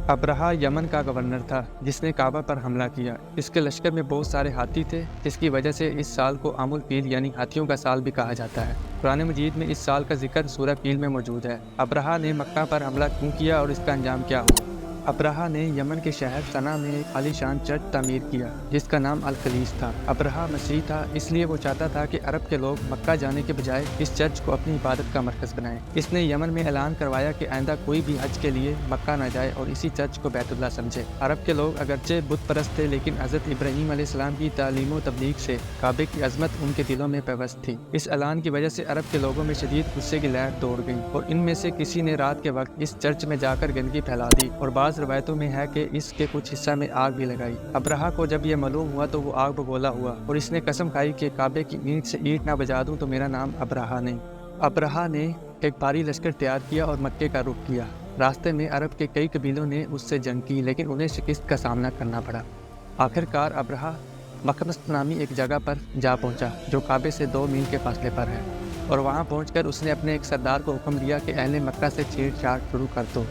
ابرہا یمن کا گورنر تھا جس نے کعبہ پر حملہ کیا۔ اس کے لشکر میں بہت سارے ہاتھی تھے، جس کی وجہ سے اس سال کو عام الفیل یعنی ہاتھیوں کا سال بھی کہا جاتا ہے۔ قرآن مجید میں اس سال کا ذکر سورہ فیل میں موجود ہے۔ ابرہا نے مکہ پر حملہ کیوں کیا اور اس کا انجام کیا ہوا؟ ابرہا نے یمن کے شہر صنعا میں ایک عالی شان چرچ تعمیر کیا جس کا نام الخلیج تھا۔ ابرہا مسیحی تھا، اس لیے وہ چاہتا تھا کہ عرب کے لوگ مکہ جانے کے بجائے اس چرچ کو اپنی عبادت کا مرکز بنائیں۔ اس نے یمن میں اعلان کروایا کہ آئندہ کوئی بھی حج کے لیے مکہ نہ جائے اور اسی چرچ کو بیت اللہ سمجھے۔ عرب کے لوگ اگرچہ بت پرست تھے، لیکن حضرت ابراہیم علیہ السلام کی تعلیم و تبلیغ سے کعبے کی عظمت ان کے دلوں میں پیوست تھی۔ اس اعلان کی وجہ سے عرب کے لوگوں میں شدید غصے کی لہر دوڑ گئی اور ان میں سے کسی نے رات کے وقت اس چرچ میں جا کر گندگی پھیلا دی، اور بعض روایتوں میں ہے کہ اس کے کچھ حصہ میں آگ بھی لگائی۔ ابرہا کو جب یہ معلوم ہوا تو وہ آگ بگولا ہوا اور اس نے قسم کھائی کہ کعبے کی اینٹ سے اینٹ نہ بجا دوں تو میرا نام ابرہا نہیں۔ ابرہا نے ایک بھاری لشکر تیار کیا اور مکے کا رخ کیا۔ راستے میں عرب کے کئی قبیلوں نے اس سے جنگ کی، لیکن انہیں شکست کا سامنا کرنا پڑا۔ آخر کار ابرہا مخمس نامی ایک جگہ پر جا پہنچا جو کعبے سے 2 میل کے فاصلے پر ہے، اور وہاں پہنچ کر اس نے اپنے ایک سردار کو حکم دیا کہ اہل مکہ سے چھیڑ چھاڑ شروع کر دو۔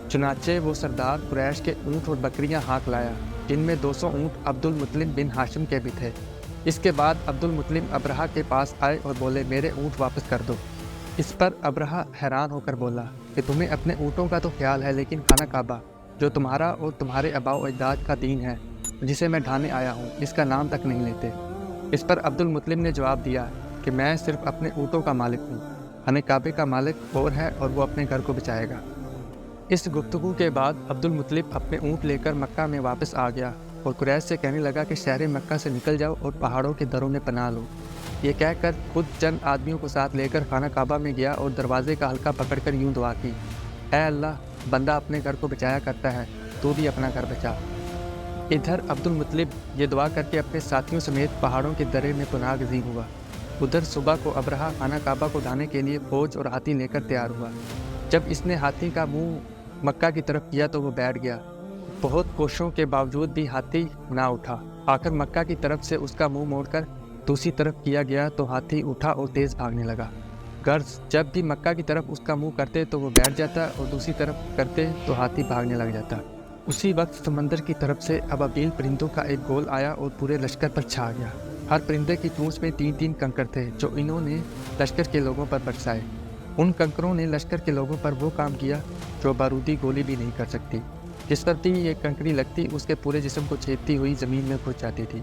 چنانچہ وہ سردار قریش کے اونٹ اور بکریاں ہاک لایا، جن میں 200 اونٹ عبد المطلب بن ہاشم کے بھی تھے۔ اس کے بعد عبد المطلب ابرہا کے پاس آئے اور بولے، میرے اونٹ واپس کر دو۔ اس پر ابرہا حیران ہو کر بولا کہ تمہیں اپنے اونٹوں کا تو خیال ہے، لیکن خانہ کعبہ جو تمہارا اور تمہارے آباء و اجداد کا دین ہے، جسے میں ڈھانے آیا ہوں، اس کا نام تک نہیں لیتے۔ اس پر عبد المطلب نے جواب دیا کہ میں صرف اپنے اونٹوں کا مالک ہوں، خانہ کعبے کا مالک اور ہے اور وہ اپنے گھر کو بچائے گا۔ اس گفتگو کے بعد عبد المطلب اپنے اونٹ لے کر مکہ میں واپس آ گیا اور قریش سے کہنے لگا کہ شہر مکہ سے نکل جاؤ اور پہاڑوں کے دروں میں پناہ لو۔ یہ کہہ کر خود چند آدمیوں کو ساتھ لے کر خانہ کعبہ میں گیا اور دروازے کا حلقہ پکڑ کر یوں دعا کی، اے اللہ، بندہ اپنے گھر کو بچایا کرتا ہے، تو بھی اپنا گھر بچا۔ ادھر عبد المطلب یہ دعا کر کے اپنے ساتھیوں سمیت پہاڑوں کے درے میں پناہ گزین ہوا۔ ادھر صبح کو ابرہا خانہ کعبہ کو ڈھانے کے لیے فوج اور ہاتھی لے کر تیار ہوا۔ جب اس نے ہاتھی کا منہ مکہ کی طرف کیا تو وہ بیٹھ گیا۔ بہت کوششوں کے باوجود بھی ہاتھی نہ اٹھا۔ آخر مکہ کی طرف سے اس کا منہ موڑ کر دوسری طرف کیا گیا تو ہاتھی اٹھا اور تیز بھاگنے لگا۔ غرض جب بھی مکہ کی طرف اس کا منہ کرتے تو وہ بیٹھ جاتا اور دوسری طرف کرتے تو ہاتھی بھاگنے لگ جاتا۔ اسی وقت سمندر کی طرف سے ابابیل پرندوں کا ایک گول آیا اور پورے لشکر پر چھا گیا۔ ہر پرندے کی چونچ میں 3 کنکر تھے جو انہوں نے لشکر کے لوگوں پر برسائے۔ ان کنکروں نے لشکر کے لوگوں پر وہ کام کیا جو بارودی گولی بھی نہیں کر سکتی۔ جس پر بھی یہ کنکری لگتی اس کے پورے جسم کو چھیدتی ہوئی زمین میں گھس جاتی تھی۔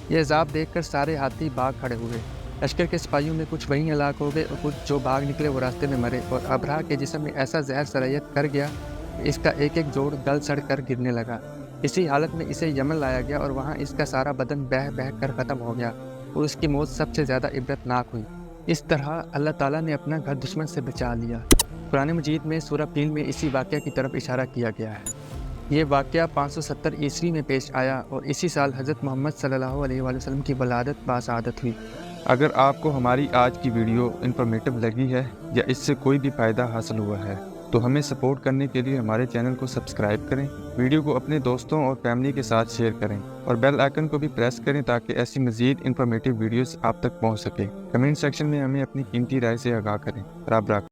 یہ عذاب دیکھ کر سارے ہاتھی بھاگ کھڑے ہوئے۔ لشکر کے سپاہیوں میں کچھ وہیں ہلاک ہو گئے اور کچھ جو بھاگ نکلے وہ راستے میں مرے، اور ابرہا کے جسم میں ایسا زہر سرایت کر گیا کہ اس کا ایک ایک جوڑ گل سڑ کر گرنے لگا۔ اسی حالت میں اسے یمن لایا گیا اور وہاں اس کا سارا بدن بہہ بہہ کر ختم ہو گیا اور اس کی موت سب سے زیادہ عبرت ناک ہوئی۔ اس طرح اللہ تعالیٰ نے اپنا گھر دشمن سے بچا لیا۔ قرآن مجید میں سورہ فیل میں اسی واقعہ کی طرف اشارہ کیا گیا ہے۔ یہ واقعہ 570 عیسوی میں پیش آیا اور اسی سال حضرت محمد صلی اللہ علیہ وآلہ وسلم کی ولادت باسعادت ہوئی۔ اگر آپ کو ہماری آج کی ویڈیو انفارمیٹیو لگی ہے یا اس سے کوئی بھی فائدہ حاصل ہوا ہے تو ہمیں سپورٹ کرنے کے لیے ہمارے چینل کو سبسکرائب کریں، ویڈیو کو اپنے دوستوں اور فیملی کے ساتھ شیئر کریں اور بیل آئیکن کو بھی پریس کریں تاکہ ایسی مزید انفارمیٹیو ویڈیوز آپ تک پہنچ سکیں۔ کمنٹ سیکشن میں ہمیں اپنی قیمتی رائے سے آگاہ کریں۔ رب رکھ۔